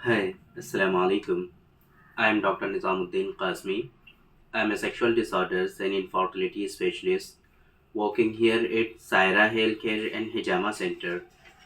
Hi, Assalamu alaikum. I am Dr. Nizamuddin Qasmi. I am a sexual disorders and infertility specialist working here at Saira Healthcare and Hijama Center,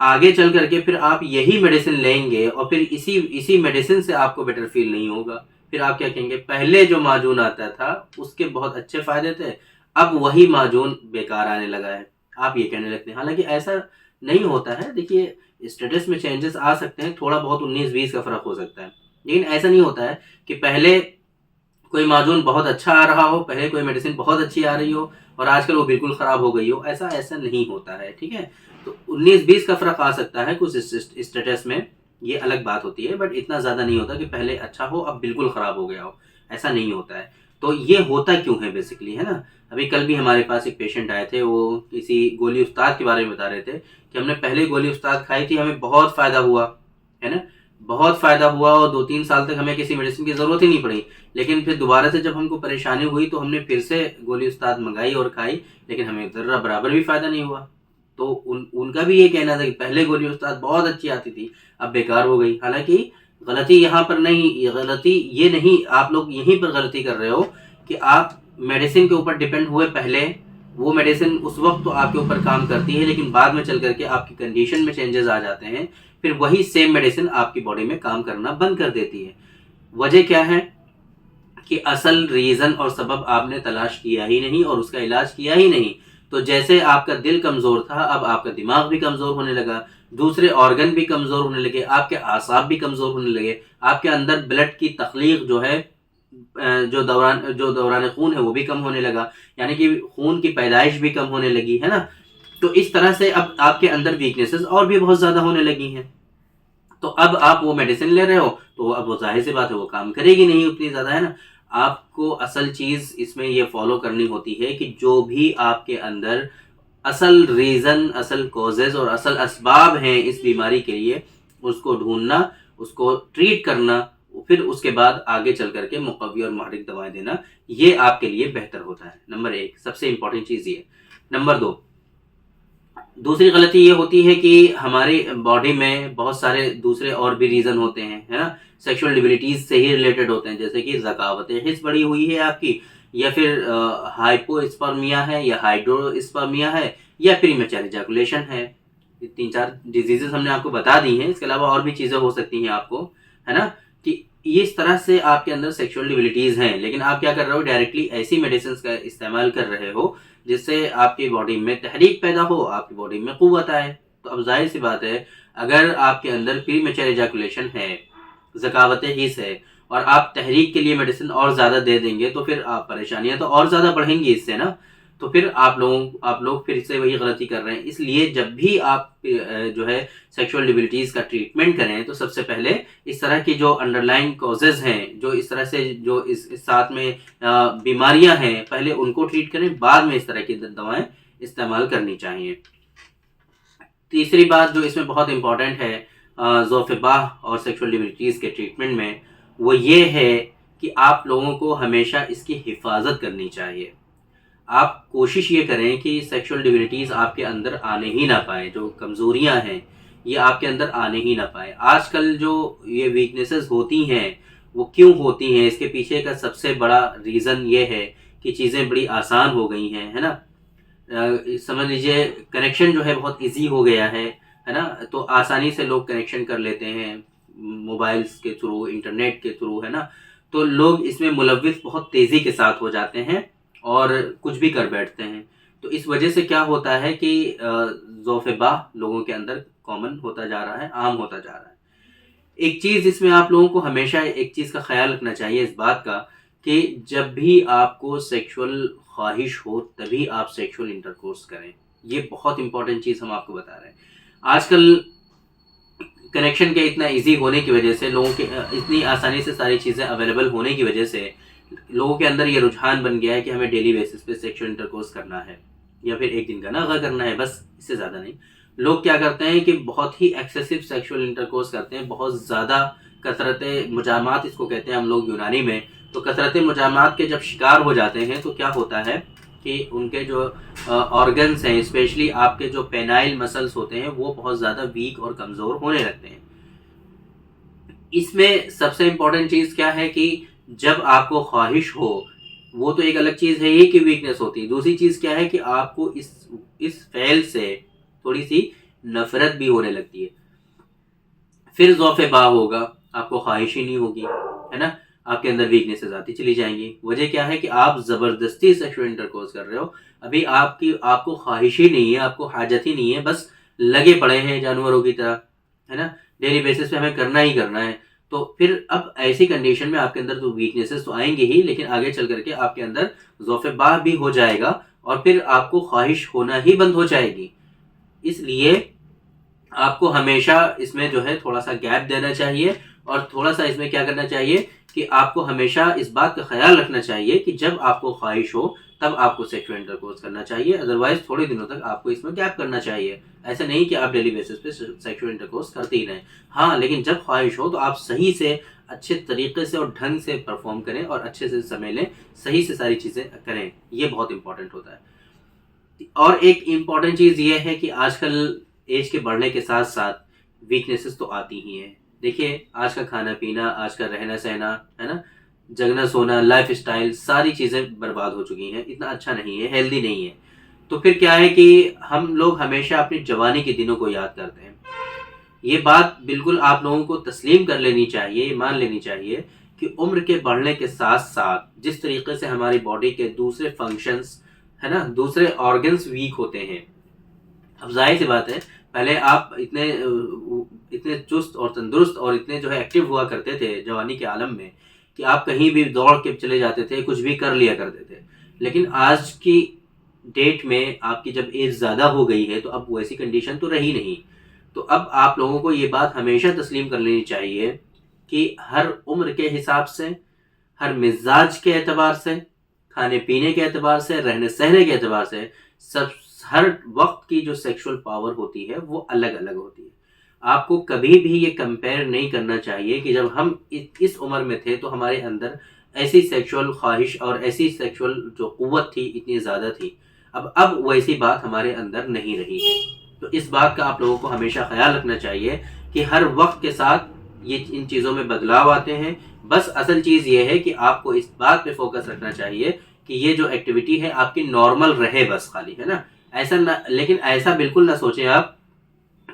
آگے چل کر کے پھر آپ یہی medicine لیں گے اور پھر اسی میڈیسن سے آپ کو بیٹر فیل نہیں ہوگا. پھر آپ کیا کہیں گے, پہلے جو معجون آتا تھا اس کے بہت اچھے فائدے تھے, اب وہی معجون بیکار آنے لگا ہے, آپ یہ کہنے لگتے ہیں. حالانکہ ایسا نہیں ہوتا ہے. دیکھیے اسٹیٹس میں چینجز آ سکتے ہیں, تھوڑا بہت 19-20 کا فرق ہو سکتا ہے, لیکن ایسا نہیں ہوتا ہے کہ پہلے کوئی معجون بہت اچھا آ رہا ہو, پہلے کوئی میڈیسن بہت اچھی آ رہی ہو اور آج کل وہ بالکل خراب ہو گئی ہو. ایسا نہیں ہوتا ہے, ٹھیک ہے. تو 19-20 کا فرق آ سکتا ہے کچھ اسٹیٹس میں, یہ الگ بات ہوتی ہے, بٹ اتنا زیادہ نہیں ہوتا کہ پہلے اچھا ہو اب بالکل خراب ہو گیا ہو. ایسا نہیں ہوتا ہے. تو یہ ہوتا کیوں ہے بیسکلی, ہے نا. ابھی کل بھی ہمارے پاس ایک پیشنٹ آئے تھے, وہ کسی گولی استاد کے بارے میں بتا رہے تھے کہ ہم نے پہلے گولی استاد کھائی تھی, ہمیں بہت فائدہ ہوا, ہے نا, بہت فائدہ ہوا, اور 2-3 سال تک ہمیں کسی میڈیسن کی ضرورت ہی نہیں پڑی. لیکن پھر دوبارہ سے جب ہم کو پریشانی ہوئی تو ہم نے پھر سے گولی استاد منگائی اور کھائی, لیکن ہمیں ذرہ برابر بھی فائدہ نہیں ہوا. تو ان کا بھی یہ کہنا تھا کہ پہلے گولی استاد بہت اچھی آتی تھی, اب بیکار ہو گئی. حالانکہ غلطی یہاں پر نہیں, غلطی یہ نہیں, آپ لوگ یہیں پر غلطی کر رہے ہو کہ آپ میڈیسن کے اوپر ڈیپینڈ ہوئے پہلے. وہ میڈیسن اس وقت تو آپ کے اوپر کام کرتی ہے, لیکن بعد میں چل کر کے آپ کی کنڈیشن میں چینجز آ جاتے ہیں, پھر وہی سیم میڈیسن آپ کی باڈی میں کام کرنا بند کر دیتی ہے. وجہ کیا ہے کہ اصل ریزن اور سبب آپ نے تلاش کیا ہی نہیں اور اس کا علاج کیا ہی نہیں. تو جیسے آپ کا دل کمزور تھا, اب آپ کا دماغ بھی کمزور ہونے لگا, دوسرے آرگن بھی کمزور ہونے لگے, آپ کے اعصاب بھی کمزور ہونے لگے, آپ کے اندر بلڈ کی تخلیق جو ہے, جو دوران خون ہے وہ بھی کم ہونے لگا, یعنی کہ خون کی پیدائش بھی کم ہونے لگی, ہے نا. تو اس طرح سے اب آپ کے اندر ویکنیسز اور بھی بہت زیادہ ہونے لگی ہیں. تو اب آپ وہ میڈیسن لے رہے ہو تو اب وہ ظاہر سی بات ہے وہ کام کرے گی نہیں اتنی زیادہ, ہے نا. آپ کو اصل چیز اس میں یہ فالو کرنی ہوتی ہے کہ جو بھی آپ کے اندر اصل ریزن, اصل کوزز اور اصل اسباب ہیں اس بیماری کے لیے, اس کو ڈھونڈنا, اس کو ٹریٹ کرنا, پھر اس کے بعد آگے چل کر کے مقوی اور محرک دوائیں دینا, یہ آپ کے لیے بہتر ہوتا ہے. نمبر 1 سب سے امپورٹنٹ چیز یہ. نمبر 2, دوسری غلطی یہ ہوتی ہے کہ ہماری باڈی میں بہت سارے دوسرے اور بھی ریزن ہوتے ہیں, ہے نا, سیکشول ڈیبلٹیز سے ہی ریلیٹڈ ہوتے ہیں, جیسے کہ ذکاوت حس بڑی ہوئی ہے آپ کی, یا پھر ہائپو اسپرمیا ہے, یا ہائیڈرو اسپرمیا ہے, یا پریمیچر ایجیکولیشن ہے. 3-4 ڈیزیزز ہم نے آپ کو بتا دی ہیں, اس کے علاوہ اور بھی چیزیں ہو سکتی ہیں آپ کو, ہے نا, کہ اس طرح سے آپ کے اندر سیکشول ڈیبلٹیز ہیں. لیکن آپ کیا کر رہے ہو, ڈائریکٹلی ایسی میڈیسنز کا استعمال کر رہے ہو جس سے آپ کی باڈی میں تحریک پیدا ہو, آپ کی باڈی میں قوت آئے. تو اب ظاہر سی بات ہے, اگر آپ کے اندر پری میچر ایجیکولیشن ہے, ذکاوت حس ہے, اور آپ تحریک کے لیے میڈیسن اور زیادہ دے دیں گے تو پھر آپ پریشانیاں تو اور زیادہ بڑھیں گی اس سے, نا. تو پھر آپ لوگ پھر سے وہی غلطی کر رہے ہیں. اس لیے جب بھی آپ جو ہے سیکشول ڈیبلٹیز کا ٹریٹمنٹ کریں تو سب سے پہلے اس طرح کی جو انڈر لائن کوزز ہیں, جو اس طرح سے جو اس ساتھ میں بیماریاں ہیں, پہلے ان کو ٹریٹ کریں, بعد میں اس طرح کی دوائیں استعمال کرنی چاہیے. تیسری بات جو اس میں بہت امپورٹنٹ ہے ذوف باہ اور سیکشول ڈیبلٹیز کے ٹریٹمنٹ میں, وہ یہ ہے کہ آپ لوگوں کو ہمیشہ اس کی حفاظت کرنی چاہیے. آپ کوشش یہ کریں کہ سیکشول ڈیبلٹیز آپ کے اندر آنے ہی نہ پائے, جو کمزوریاں ہیں یہ آپ کے اندر آنے ہی نہ پائے. آج کل جو یہ ویکنیسز ہوتی ہیں وہ کیوں ہوتی ہیں, اس کے پیچھے کا سب سے بڑا ریزن یہ ہے کہ چیزیں بڑی آسان ہو گئی ہیں, ہے نا. سمجھ لیجئے کنیکشن جو ہے بہت ایزی ہو گیا ہے نا, تو آسانی سے لوگ کنیکشن کر لیتے ہیں موبائلز کے تھرو, انٹرنیٹ کے تھرو, ہے نا. تو لوگ اس میں ملوث بہت تیزی کے ساتھ ہو جاتے ہیں اور کچھ بھی کر بیٹھتے ہیں. تو اس وجہ سے کیا ہوتا ہے کہ ذوف باہ لوگوں کے اندر کامن ہوتا جا رہا ہے, عام ہوتا جا رہا ہے. ایک چیز اس میں آپ لوگوں کو ہمیشہ ایک چیز کا خیال رکھنا چاہیے, اس بات کا کہ جب بھی آپ کو سیکشول خواہش ہو تبھی آپ سیکشول انٹرکورس کریں. یہ بہت امپورٹنٹ چیز ہم آپ کو بتا رہے ہیں. آج کل کنیکشن کے اتنا ایزی ہونے کی وجہ سے, لوگوں کے اتنی آسانی سے ساری چیزیں اویلیبل ہونے کی وجہ سے لوگوں کے اندر یہ رجحان بن گیا ہے کہ ہمیں ڈیلی بیسس پہ سیکشول انٹرکورس کرنا ہے, یا پھر ایک دن کا ناغہ کرنا ہے, بس اس سے زیادہ نہیں. لوگ کیا کرتے ہیں کہ بہت ہی ایکسیسو سیکشول انٹرکورس کرتے ہیں, بہت زیادہ کثرت مجامات اس کو کہتے ہیں ہم لوگ یونانی میں. تو کثرت مجامات کے جب شکار ہو جاتے ہیں تو کیا ہوتا ہے کہ ان کے جو آرگنس ہیں, اسپیشلی آپ کے جو پینائل مسلس ہوتے ہیں, وہ بہت زیادہ ویک اور کمزور ہونے لگتے ہیں. اس میں سب سے امپورٹنٹ چیز کیا ہے کہ جب آپ کو خواہش ہو, وہ تو ایک الگ چیز ہے یہ کہ ویکنیس ہوتی ہے. دوسری چیز کیا ہے کہ آپ کو اس فعل سے تھوڑی سی نفرت بھی ہونے لگتی ہے. پھر ضعف با ہوگا, آپ کو خواہش ہی نہیں ہوگی, ہے نا, آپ کے اندر ویکنیسز آتی چلی جائیں گی. وجہ کیا ہے کہ آپ زبردستی سیکشل انٹرکورس کر رہے ہو, ابھی آپ کو خواہش ہی نہیں ہے, آپ کو حاجت ہی نہیں ہے, بس لگے پڑے ہیں جانوروں کی طرح, ہے نا, ڈیلی بیسس پہ ہمیں کرنا ہی کرنا ہے. تو پھر اب ایسی کنڈیشن میں آپ کے اندر تو ویکنیسز تو آئیں گے ہی, لیکن آگے چل کر کے آپ کے اندر ضعف با بھی ہو جائے گا, اور پھر آپ کو خواہش ہونا ہی بند ہو جائے گی. اس لیے آپ کو ہمیشہ اس میں جو ہے تھوڑا سا گیپ دینا چاہیے, اور تھوڑا سا اس میں کیا کرنا چاہیے کہ آپ کو ہمیشہ اس بات کا خیال رکھنا چاہیے کہ جب آپ کو خواہش ہو تب آپ کو سیکشل انٹرکورس کرنا چاہیے, ادروائز تھوڑے دنوں تک آپ کو اس میں گیپ کرنا چاہیے. ایسا نہیں کہ آپ ڈیلی بیسس پہ سیکشل انٹرکورس کرتے ہی رہیں, ہاں, لیکن جب خواہش ہو تو آپ صحیح سے اچھے طریقے سے اور ڈھنگ سے پرفارم کریں, اور اچھے سے سمے لیں, صحیح سے ساری چیزیں کریں. یہ بہت امپورٹنٹ ہوتا ہے. اور ایک امپورٹنٹ چیز یہ ہے کہ آج کل ایج کے بڑھنے کے ساتھ ساتھ ویکنیسز تو آتی ہی ہیں. دیکھیے, آج کا کھانا پینا, آج کا رہنا سہنا, ہے نا, جگنا سونا, لائف اسٹائل, ساری چیزیں برباد ہو چکی ہیں, اتنا اچھا نہیں ہے, ہیلدی نہیں ہے. تو پھر کیا ہے کہ ہم لوگ ہمیشہ اپنی جوانی کے دنوں کو یاد کرتے ہیں. یہ بات بالکل آپ لوگوں کو تسلیم کر لینی چاہیے, مان لینی چاہیے کہ عمر کے بڑھنے کے ساتھ ساتھ جس طریقے سے ہماری باڈی کے دوسرے فنکشنز, ہے نا, دوسرے آرگنز ویک ہوتے ہیں. اب ظاہر سی بات ہے, پہلے آپ اتنے چست اور تندرست اور اتنے جو ہے ایکٹیو ہوا کرتے تھے جوانی کے عالم میں کہ آپ کہیں بھی دوڑ کے چلے جاتے تھے, کچھ بھی کر لیا کرتے تھے. لیکن آج کی ڈیٹ میں آپ کی جب ایج زیادہ ہو گئی ہے تو اب ویسی کنڈیشن تو رہی نہیں. تو اب آپ لوگوں کو یہ بات ہمیشہ تسلیم کر لینی چاہیے کہ ہر عمر کے حساب سے, ہر مزاج کے اعتبار سے, کھانے پینے کے اعتبار سے, رہنے سہنے کے اعتبار سے, ہر وقت کی جو سیکشل پاور ہوتی ہے وہ الگ الگ ہوتی ہے. آپ کو کبھی بھی یہ کمپیئر نہیں کرنا چاہیے کہ جب ہم اس عمر میں تھے تو ہمارے اندر ایسی سیکشل خواہش اور ایسی سیکشل جو قوت تھی اتنی زیادہ تھی, اب ویسی بات ہمارے اندر نہیں رہی ہے. تو اس بات کا آپ لوگوں کو ہمیشہ خیال رکھنا چاہیے کہ ہر وقت کے ساتھ ان چیزوں میں بدلاؤ آتے ہیں. بس اصل چیز یہ ہے کہ آپ کو اس بات پہ فوکس رکھنا چاہیے کہ یہ جو ایکٹیویٹی ہے آپ کی نارمل رہے, بس خالی, ہے نا. ایسا نہ, لیکن ایسا بالکل نہ سوچیں آپ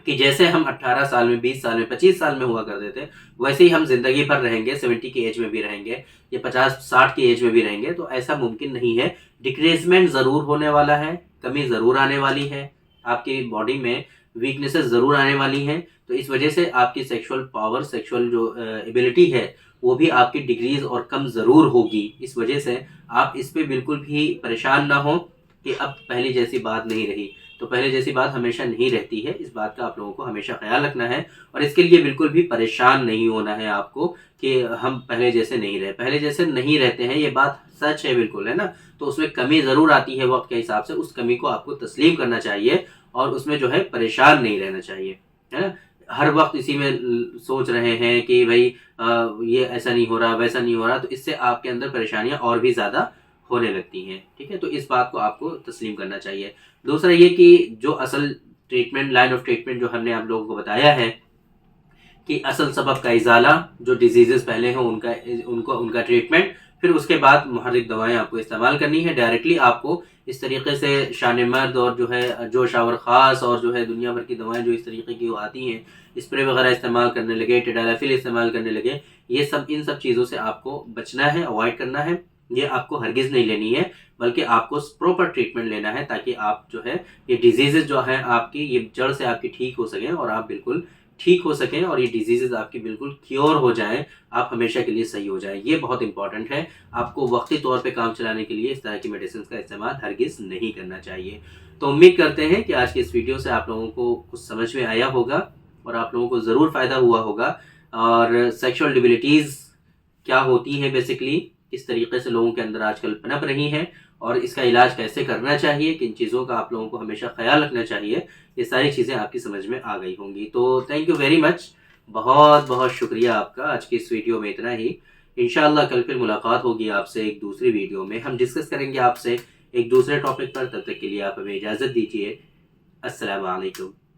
کہ جیسے ہم 18 سال میں, 20 سال میں, 25 سال میں ہوا کرتے تھے ویسے ہی ہم زندگی بھر رہیں گے, 70 کی ایج میں بھی رہیں گے یا 50-60 کی ایج میں بھی رہیں گے. تو ایسا ممکن نہیں ہے. ڈکریزمنٹ ضرور ہونے والا ہے, کمی ضرور آنے والی ہے, آپ کی باڈی میں ویکنیسز ضرور آنے والی ہیں. تو اس وجہ سے آپ کی سیکشل پاور, سیکشل جو ایبلٹی ہے وہ بھی آپ کی ڈگریز اور کم ضرور ہوگی. اس وجہ سے آپ اس پہ بالکل بھی پریشان نہ ہوں کہ اب پہلے جیسی بات نہیں رہی. تو پہلے جیسی بات ہمیشہ نہیں رہتی ہے, اس بات کا آپ لوگوں کو ہمیشہ خیال رکھنا ہے, اور اس کے لیے بالکل بھی پریشان نہیں ہونا ہے آپ کو کہ ہم پہلے جیسے نہیں رہے. پہلے جیسے نہیں رہتے ہیں, یہ بات سچ ہے بالکل, ہے نا. تو اس میں کمی ضرور آتی ہے وقت کے حساب سے, اس کمی کو آپ کو تسلیم کرنا چاہیے اور اس میں جو ہے پریشان نہیں رہنا چاہیے, ہے نا. ہر وقت اسی میں سوچ رہے ہیں کہ بھائی یہ ایسا نہیں ہو رہا, ویسا نہیں ہو رہا, تو اس سے آپ کے اندر پریشانیاں اور بھی زیادہ ہونے لگتی ہیں. ٹھیک ہے, تو اس بات کو آپ کو تسلیم کرنا چاہیے. دوسرا یہ کہ جو اصل ٹریٹمنٹ, لائن آف ٹریٹمنٹ جو ہم نے آپ لوگوں کو بتایا ہے کہ اصل سبب کا ازالہ, جو ڈیزیزز پہلے ہیں ان کا ٹریٹمنٹ, پھر اس کے بعد محرک دوائیں آپ کو استعمال کرنی ہے. ڈائریکٹلی آپ کو اس طریقے سے شان مرد اور جو ہے جوش آور خاص اور جو ہے دنیا بھر کی دوائیں جو اس طریقے کی آتی ہیں, اسپرے وغیرہ استعمال کرنے لگے, ٹیڈالافل استعمال کرنے لگے, ان سب چیزوں سے آپ کو بچنا ہے, اوائڈ کرنا ہے. یہ آپ کو ہرگز نہیں لینی ہے, بلکہ آپ کو پراپر ٹریٹمنٹ لینا ہے تاکہ آپ جو ہے یہ ڈیزیزز جو ہیں آپ کی, یہ جڑ سے آپ کی ٹھیک ہو سکیں اور آپ بالکل ٹھیک ہو سکیں, اور یہ ڈیزیزز آپ کی بالکل کیور ہو جائیں, آپ ہمیشہ کے لیے صحیح ہو جائیں. یہ بہت امپورٹنٹ ہے. آپ کو وقتی طور پہ کام چلانے کے لیے اس طرح کی میڈیسنز کا استعمال ہرگز نہیں کرنا چاہیے. تو امید کرتے ہیں کہ آج کی اس ویڈیو سے آپ لوگوں کو کچھ سمجھ میں آیا ہوگا اور آپ لوگوں کو ضرور فائدہ ہوا ہوگا. اور سیکشل ڈیبلٹیز کیا ہوتی ہیں بیسکلی, کس طریقے سے لوگوں کے اندر آج کل پنپ رہی ہیں, اور اس کا علاج کیسے کرنا چاہیے, کن چیزوں کا آپ لوگوں کو ہمیشہ خیال رکھنا چاہیے, یہ ساری چیزیں آپ کی سمجھ میں آ گئی ہوں گی. تو تھینک یو ویری مچ, بہت بہت شکریہ آپ کا. آج کی اس ویڈیو میں اتنا ہی. انشاءاللہ کل پھر ملاقات ہوگی آپ سے ایک دوسری ویڈیو میں, ہم ڈسکس کریں گے آپ سے ایک دوسرے ٹاپک پر. تب تک کے لیے آپ ہمیں اجازت دیجیے. السلام علیکم.